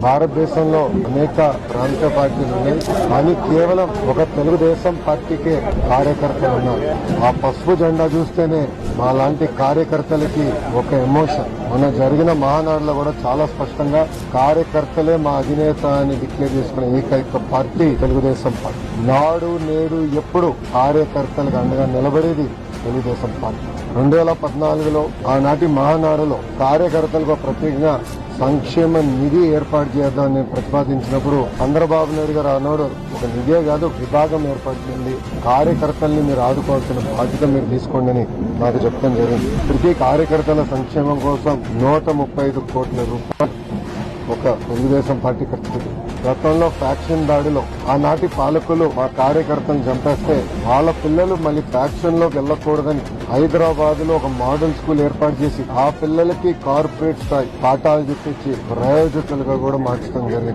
భారతదేశంలో అనేక ప్రాంతీయ పార్టీలు ఉన్నాయి, కానీ కేవలం ఒక తెలుగుదేశం పార్టీకే కార్యకర్తలు ఉన్నారు. ఆ పసుపు జెండా చూస్తేనే మా లాంటి కార్యకర్తలకి ఒక ఎమోషన్. మొన్న జరిగిన మహానాడులో కూడా చాలా స్పష్టంగా కార్యకర్తలే మా అధినేత అని డిక్లేర్ చేసుకున్న ఏకైక పార్టీ తెలుగుదేశం పార్టీ. నాడు నేడు ఎప్పుడు కార్యకర్తలకు అండగా నిలబడేది తెలుగుదేశం పార్టీ. 2014లో ఆనాటి మహానాడులో కార్యకర్తలకు ప్రత్యేకంగా సంక్షేమ నిధి ఏర్పాటు చేద్దామని ప్రతిపాదించినప్పుడు చంద్రబాబు నాయుడు గారు ఆనాడు ఒక నిధే కాదు విభాగం ఏర్పాటు చేయండి, కార్యకర్తల్ని మీరు ఆదుకోవాల్సిన బాధ్యత మీరు తీసుకోండి అని నాకు చెప్పడం జరిగింది. ఇప్పటికీ కార్యకర్తల సంక్షేమం కోసం 135 కోట్ల రూపాయలు ఒక తెలుగుదేశం పార్టీ ఖర్చు. గతంలో ఫ్యాక్షన్ దాడిలో ఆనాటి పాలకులు మా కార్యకర్తలను చంపేస్తే వాళ్ళ పిల్లలు మళ్ళీ ఫ్యాక్షన్ లోకి వెళ్లకూడదని హైదరాబాద్ లో ఒక మోడల్ స్కూల్ ఏర్పాటు చేసి ఆ పిల్లలకి కార్పొరేట్ స్థాయి పాఠాలు చెప్పించి ప్రయోజకులుగా కూడా మార్చడం జరిగింది.